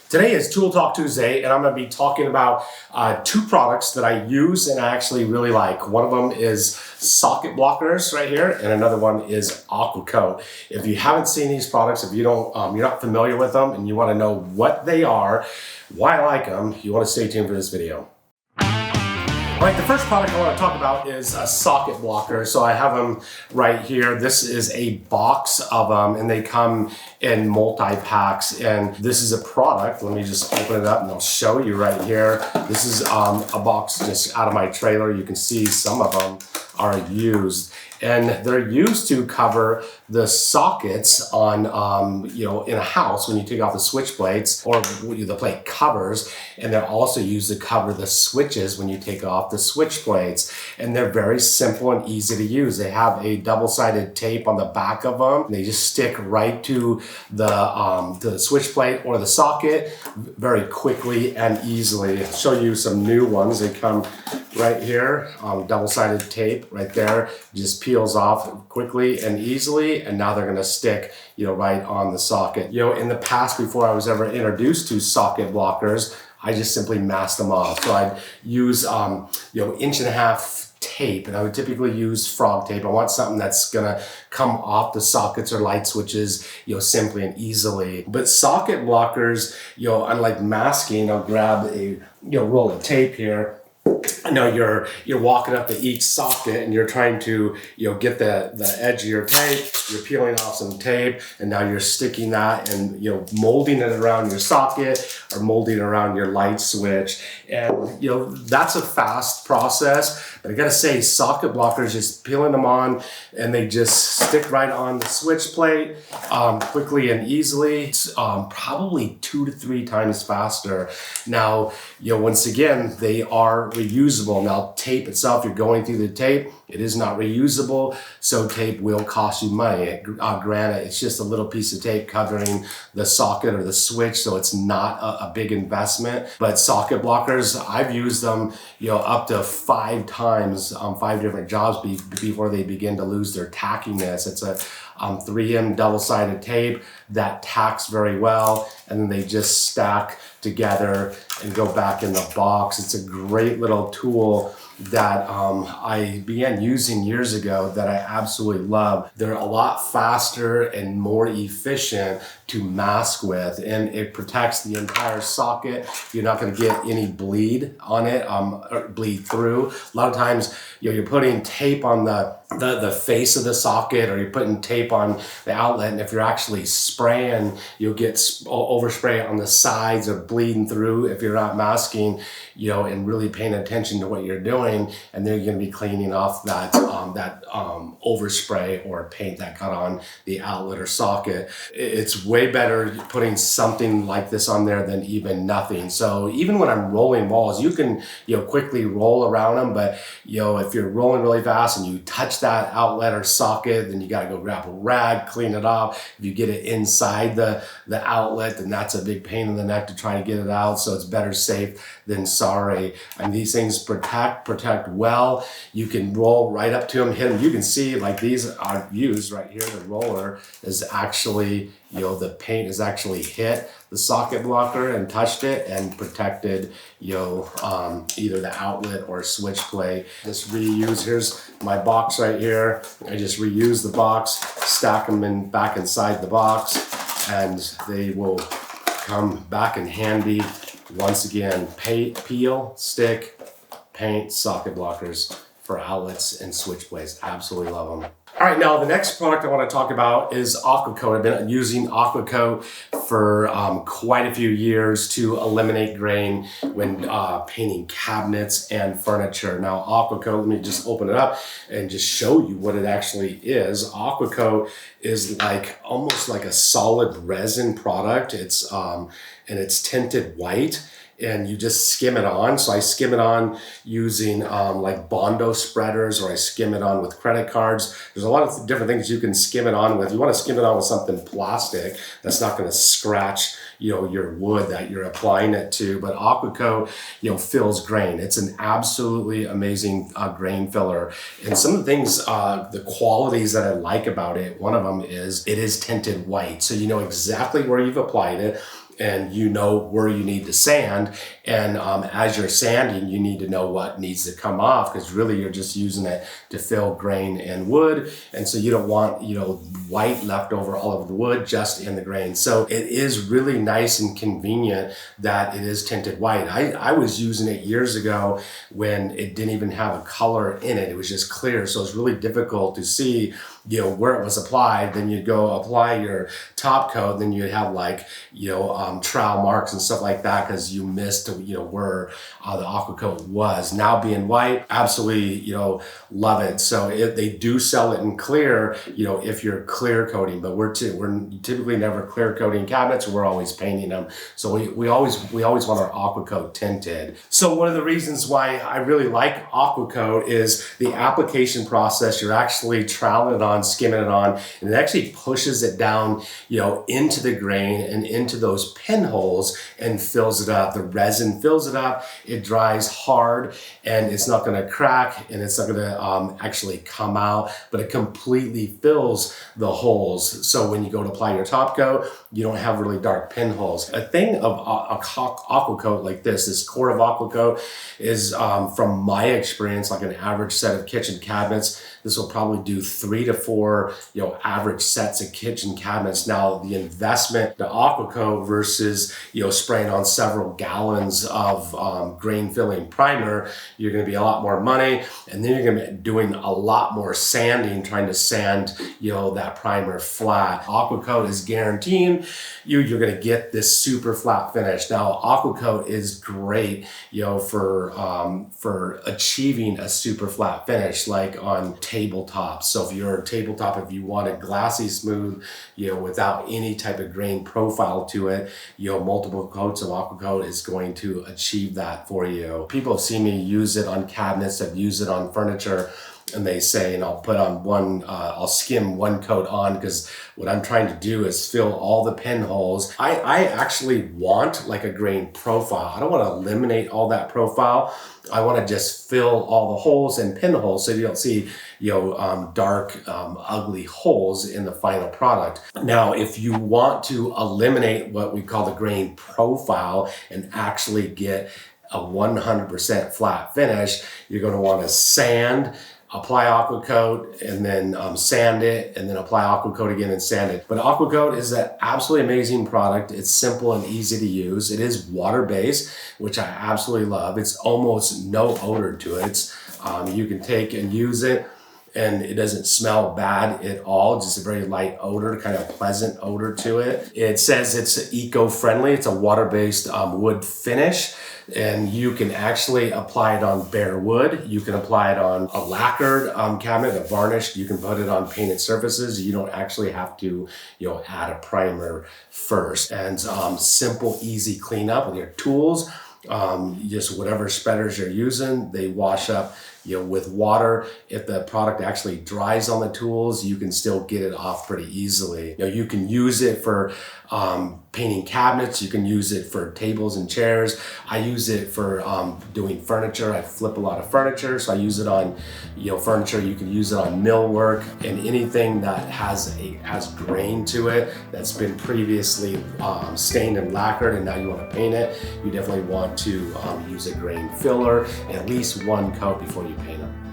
Today is Tool Talk Tuesday, and I'm going to be talking about two products that I use and I actually really like. One of them is socket blockers right here, and another one is Aqua Coat. If you haven't seen these products, if you don't, you're not familiar with them, and you want to know what they are, why I like them, you want to stay tuned for this video. All right, the first product I want to talk about is a socket blocker. So I have them right here. This is a box of them, and they come in multi-packs. And this is a product, let me just open it up and I'll show you right here. This is a box just out of my trailer. You can see some of them are used. And they're used to cover the sockets on, in a house when you take off the switch plates or the plate covers. And they're also used to cover the switches when you take off the switch plates. And they're very simple and easy to use. They have a double-sided tape on the back of them. They just stick right to the switch plate or the socket very quickly and easily. I'll show you some new ones. They come right here, double-sided tape right there. Just peels off quickly and easily, and now they're going to stick, right on the socket. In the past, before I was ever introduced to socket blockers, I just simply masked them off. So I'd use, 1.5-inch tape, and I would typically use frog tape. I want something that's gonna come off the sockets or light switches, simply and easily. But socket blockers, unlike masking, I'll grab a roll of tape here. I know you're walking up to each socket and you're trying to get the edge of your tape. You're peeling off some tape, and now you're sticking that and molding it around your socket or molding it around your light switch. And that's a fast process. But I gotta say, socket blockers, just peeling them on and they just stick right on the switch plate quickly and easily. It's probably 2 to 3 times faster. Now, once again, they are reusable. Now, tape itself, you're going through the tape, it is not reusable, so tape will cost you money. Granted, it's just a little piece of tape covering the socket or the switch, so it's not a big investment. But socket blockers, I've used them, up to 5 times on 5 different jobs before they begin to lose their tackiness. It's a 3M double-sided tape that tacks very well, and then they just stack together and go back in the box. It's a great little tool that I began using years ago that I absolutely love. They're a lot faster and more efficient to mask with, and it protects the entire socket. You're not going to get any bleed on it, or bleed through. A lot of times, you're putting tape on the face of the socket, or you're putting tape on the outlet, and if you're actually spraying, you'll get overspray on the sides or bleeding through if you're not masking, and really paying attention to what you're doing, and then you're going to be cleaning off that overspray or paint that got on the outlet or socket. It's way better putting something like this on there than even nothing. So even when I'm rolling walls, you can quickly roll around them, but if you're rolling really fast and you touch that outlet or socket, then you got to go grab a rag, clean it off. If you get it inside the outlet, then that's a big pain in the neck to try to get it out. So it's better safe than sorry. And these things protect well. You can roll right up to them, hit them. You can see like these are used right here. The roller is actually, the paint is actually hit the socket blocker and touched it and protected, either the outlet or switch plate. Just reuse, here's my box right here. I just reuse the box, stack them back inside the box, and they will come back in handy. Once again, peel, stick, paint, socket blockers for outlets and switch plates. Absolutely love them. All right, now the next product I want to talk about is Aqua Coat. I've been using Aqua Coat for quite a few years to eliminate grain when painting cabinets and furniture. Now, Aqua Coat, let me just open it up and just show you what it actually is. Aqua Coat is almost like a solid resin product. It's and it's tinted white, and you just skim it on. So I skim it on using like Bondo spreaders, or I skim it on with credit cards. There's a lot of different things you can skim it on with. You want to skim it on with something plastic that's not going to scratch your wood that you're applying it to. But Aqua Coat fills grain. It's an absolutely amazing grain filler. And some of the things, the qualities that I like about it, one of them is it is tinted white, so you know exactly where you've applied it. and you know where you need to sand. And as you're sanding, you need to know what needs to come off, because really you're just using it to fill grain and wood. And so you don't want, white left over all over the wood, just in the grain. So it is really nice and convenient that it is tinted white. I was using it years ago when it didn't even have a color in it. It was just clear. So it's really difficult to see, where it was applied. Then you'd go apply your top coat, and then you'd have trowel marks and stuff like that because you missed, where the Aqua Coat was. Now being white, absolutely, love it. So they do sell it in clear, if you're clear coating, but we're typically never clear coating cabinets. We're always painting them. So we always want our Aqua Coat tinted. So one of the reasons why I really like Aqua Coat is the application process. You're actually troweling it on, skimming it on, and it actually pushes it down, into the grain and into those pinholes and fills it up. The resin fills it up. It dries hard, and it's not going to crack, and it's not going to actually come out, but it completely fills the holes. So when you go to apply your top coat, you don't have really dark pinholes. A thing of Aqua Coat like this core of Aqua Coat is, from my experience, like an average set of kitchen cabinets, this will probably do 3 to 4, average sets of kitchen cabinets. Now, the investment to Aqua Coat versus, spraying on several gallons of grain filling primer, you're going to be a lot more money, and then you're going to be doing a lot more sanding, trying to sand, that primer flat. Aqua Coat is guaranteeing you're going to get this super flat finish. Now, Aqua Coat is great, for achieving a super flat finish, like on tabletops. So if you're a tabletop, if you want a glassy smooth, without any type of grain profile to it, multiple coats of Aqua Coat is going to achieve that for you. People have seen me use it on cabinets, have used it on furniture, and they say, and I'll put on I'll skim one coat on, because what I'm trying to do is fill all the pinholes. I actually want like a grain profile. I don't want to eliminate all that profile. I want to just fill all the holes and pinholes so you don't see, dark, ugly holes in the final product. Now, if you want to eliminate what we call the grain profile and actually get a 100% flat finish, you're going to want to sand, apply Aqua Coat, and then sand it, and then apply Aqua Coat again and sand it. But Aqua Coat is an absolutely amazing product. It's simple and easy to use. It is water-based, which I absolutely love. It's almost no odor to it. It's, you can take and use it, and it doesn't smell bad at all. Just a very light odor, kind of pleasant odor to it. It says it's eco-friendly. It's a water-based wood finish, and you can actually apply it on bare wood. You can apply it on a lacquered cabinet, a varnished. You can put it on painted surfaces. You don't actually have to, add a primer first. And simple, easy cleanup with your tools. Just whatever spreaders you're using, they wash up, with water. If the product actually dries on the tools, you can still get it off pretty easily. You can use it for painting cabinets. You can use it for tables and chairs. I use it for doing furniture. I flip a lot of furniture, so I use it on, furniture. You can use it on millwork and anything that has grain to it that's been previously stained and lacquered, and now you want to paint it. You definitely want to use a grain filler, at least one coat before you paint them.